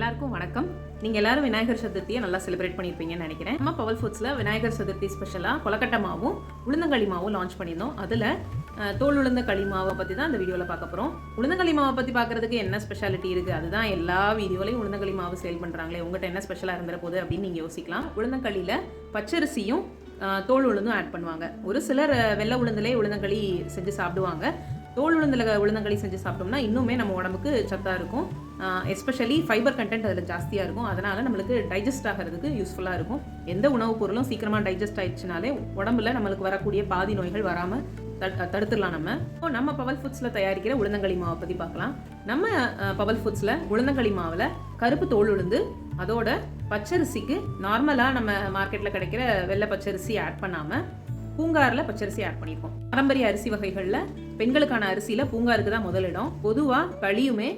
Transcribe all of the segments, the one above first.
எல்லாருக்கும் வணக்கம். நீங்கள் எல்லாரும் விநாயகர் சதுர்த்தியை நல்லா செலிப்ரேட் பண்ணியிருப்பீங்கன்னு நினைக்கிறேன். நம்ம பவல் ஃபுட்ஸில் விநாயகர் சதுர்த்தி ஸ்பெஷலாக கொலக்கட்டை மாவும் உளுந்தங்களி மாவும் லான்ச் பண்ணியிருந்தோம். அதில் தோல் உளுந்த களி மாவை பற்றி தான் இந்த வீடியோவில் பார்க்க போகிறோம். உளுந்தங்களி மாவை பற்றி பார்க்குறதுக்கு என்ன ஸ்பெஷாலிட்டி இருக்குது? அதுதான் எல்லா வீடியோலையும் உளுந்தங்களி மாவு சேல் பண்ணுறாங்களே, உங்கள்கிட்ட என்ன ஸ்பெஷலாக இருந்துற போகுது அப்படின்னு நீங்கள் யோசிக்கலாம். உளுந்தங்களியில் பச்சரிசியும் தோல் உளுந்தும் ஆட் பண்ணுவாங்க. ஒரு சிலர் வெள்ளை உளுந்துலே உளுந்தங்களி செஞ்சு சாப்பிடுவாங்க. தோல் உளுந்தங்களி செஞ்சு சாப்பிட்டோம்னா இன்னுமே நம்ம உடம்புக்கு சத்தாக இருக்கும். எஸ்பெஷலி ஃபைபர் கண்டென்ட் அதில் ஜாஸ்தியாக இருக்கும். அதனால் நம்மளுக்கு டைஜஸ்ட் ஆகிறதுக்கு யூஸ்ஃபுல்லாக இருக்கும். எந்த உணவுப் பொருளும் சீக்கிரமாக டைஜஸ்ட் ஆயிடுச்சுனாலே உடம்புல நம்மளுக்கு வரக்கூடிய பாதி நோய்கள் வராமல் தடுத்துடலாம். நம்ம பவல் ஃபுட்ஸில் தயாரிக்கிற உளுந்தங்களி மாவை பற்றி பார்க்கலாம். நம்ம பவல் ஃபுட்ஸில் உளுந்தங்களி மாவில் கருப்பு தோல் உளுந்து அதோட பச்சரிசிக்கு நார்மலாக நம்ம மார்க்கெட்டில் கிடைக்கிற வெள்ளை பச்சரிசி ஆட் பண்ணாமல் பூங்காரில் பச்சரிசி ஆட் பண்ணியிருக்கோம். பாரம்பரிய அரிசி வகைகளில் பெண்களுக்கான அரிசியில் பூங்காருக்கு தான் முதலிடம். பொதுவாக களியுமே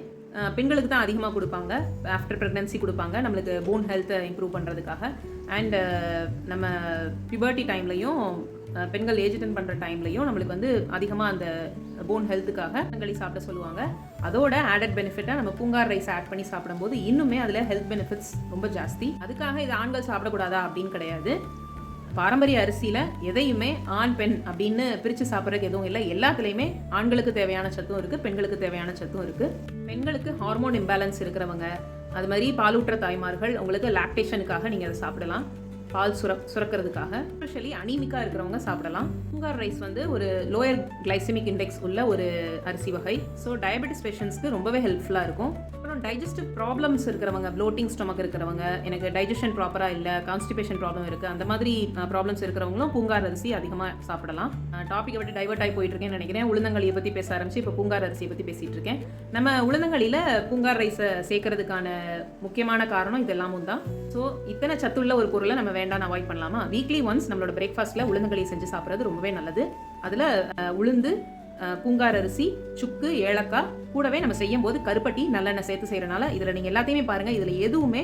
பெண்களுக்கு தான் அதிகமாக கொடுப்பாங்க. ஆஃப்டர் ப்ரெக்னன்சி கொடுப்பாங்க, நம்மளுக்கு போன் ஹெல்த்தை இம்ப்ரூவ் பண்ணுறதுக்காக. அண்ட் நம்ம பியூபர்ட்டி டைம்லையும் பெண்கள் ஏஜ் அட்டன் பண்ணுற டைம்லையும் நம்மளுக்கு வந்து அதிகமாக அந்த போன் ஹெல்த்துக்காக களி சாப்பிட சொல்லுவாங்க. அதோட ஆடட் பெனிஃபிட்டாக நம்ம பூங்கார் ரைஸ் ஆட் பண்ணி சாப்பிடும்போது இன்னுமே அதில் ஹெல்த் பெனிஃபிட்ஸ் ரொம்ப ஜாஸ்தி. அதுக்காக இது ஆண்கள் சாப்பிடக்கூடாதா அப்படின்னு கிடையாது. பாரம்பரிய அரிசியில் எதையுமே ஆண் பெண் அப்படின்னு பிரித்து சாப்பிட்றதுக்கு எதுவும் இல்லை. எல்லாத்துலேயுமே ஆண்களுக்கு தேவையான சத்தும் இருக்குது, பெண்களுக்கு தேவையான சத்தும் இருக்குது. பெண்களுக்கு ஹார்மோன் இம்பேலன்ஸ் இருக்கிறவங்க, அது மாதிரி பாலூற்ற தாய்மார்கள், உங்களுக்கு லாக்டேஷனுக்காக நீங்கள் அதை சாப்பிடலாம். பால் சுரக்கிறதுக்காக ஸ்பெஷலி அனீமிக்காக இருக்கிறவங்க சாப்பிடலாம். பூங்கார் ரைஸ் வந்து ஒரு லோயர் கிளைசமிக் இண்டெக்ஸ் உள்ள ஒரு அரிசி வகை. ஸோ டயபெட்டிஸ் பேஷண்ட்ஸ்க்கு ரொம்பவே ஹெல்ப்ஃபுல்லாக இருக்கும். அப்புறம் டைஜஸ்டிவ் ப்ராப்ளம்ஸ் இருக்கிறவங்க, ப்ளோட்டிங் ஸ்டொமக் இருக்கிறவங்க, எனக்கு டைஜஷன் ப்ராப்பராக இல்லை, கான்ஸ்டிபேஷன் ப்ராப்ளம் இருக்குது, அந்த மாதிரி ப்ராப்ளம்ஸ் இருக்கிறவங்களும் பூங்கார் அரிசி அதிகமாக சாப்பிடலாம். டாப்பிக்கை விட்டு டைவர்ட் ஆகி போயிட்டு இருக்கேன்னு நினைக்கிறேன். உளுந்தங்களியை பற்றி பேச ஆரம்பிச்சு இப்போ பூங்கார் அரிசியை பற்றி பேசிகிட்டு இருக்கேன். நம்ம உளுந்தங்களியில் பூங்கார் ரைஸை சேர்க்கறதுக்கான முக்கியமான காரணம் இதெல்லாமும் தான். ஸோ இத்தனை சத்துள்ள ஒரு பொருளை நம்ம வேண்டாம் அவாய்ட் பண்ணலாமா? வீக்லி ஒன்ஸ் நம்மளோட பிரேக்ஃபாஸ்ட்டில் உளுந்தங்களி செஞ்சு சாப்பிட்றது ரொம்பவே நல்லது. அதில் உளுந்து, பூங்கார் அரிசி, சுக்கு, ஏலக்காய், கூடவே நம்ம செய்யும் போது கருப்பட்டி, நல்லெண்ணெய் சேர்த்து செய்கிறனால இதில் நீங்கள் எல்லாத்தையுமே பாருங்கள், இதில் எதுவுமே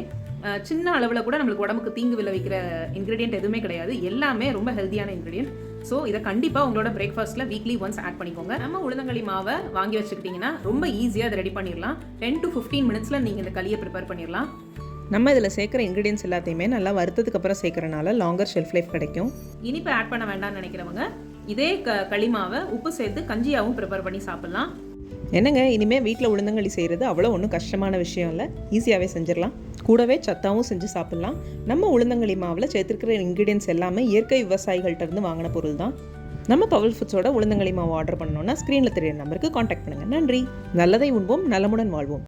சின்ன அளவில் கூட நம்மளுக்கு உடம்புக்கு தீங்கு விளைவிக்கிற இன்க்ரீடியன்ட் எதுவுமே கிடையாது. எல்லாமே ரொம்ப ஹெல்த்தியான இன்க்ரீடியன்ட். ஸோ இதை கண்டிப்பாக உங்களோட பிரேக்ஃபாஸ்ட்டில் வீக்லி ஒன்ஸ் ஆட் பண்ணிக்கோங்க. நம்ம உளுந்தங்களி மாவை வாங்கி வச்சுக்கிட்டிங்கன்னா ரொம்ப ஈஸியாக அதை ரெடி பண்ணிடலாம். 10 to 15 மினிட்ஸில் நீங்கள் இந்த களியை ப்ரிப்பேர் பண்ணிடலாம். நம்ம இதில் சேர்க்குற இன்க்ரீடியன்ஸ் எல்லாத்தையுமே நல்லா வறுத்ததுக்கு அப்புறம் சேர்க்கறனால லாங்கர் ஷெல்ஃப் லைஃப் கிடைக்கும். இனிப்பு ஆட் பண்ண வேண்டாம்னு நினைக்கிறவங்க இதே களி மாவை உப்பு சேர்த்து கஞ்சியாகவும் ப்ரிப்பேர் பண்ணி சாப்பிட்லாம். என்னங்க, இனிமேல் வீட்டில் உளுந்தங்களி செய்கிறது அவ்வளோ ஒன்றும் கஷ்டமான விஷயம் இல்லை, ஈஸியாகவே செஞ்சிடலாம். கூடவே சத்தாவும் செஞ்சு சாப்பிட்லாம். நம்ம உளுந்தங்களி மாவில் சேர்த்துருக்கிற இன்க்ரீடியன்ஸ் எல்லாமே இயற்கை விவசாயிகள்கிட்ட இருந்து வாங்கின பொருள் தான். நம்ம பவல் ஃபுட்ஸோட உளுந்தங்களி மாவு ஆர்டர் பண்ணோன்னா ஸ்க்ரீனில் தெரியுற நம்பருக்கு காண்டாக்ட் பண்ணுங்கள். நன்றி. நல்லதை உண்போம், நலமுடன் வாழ்வோம்.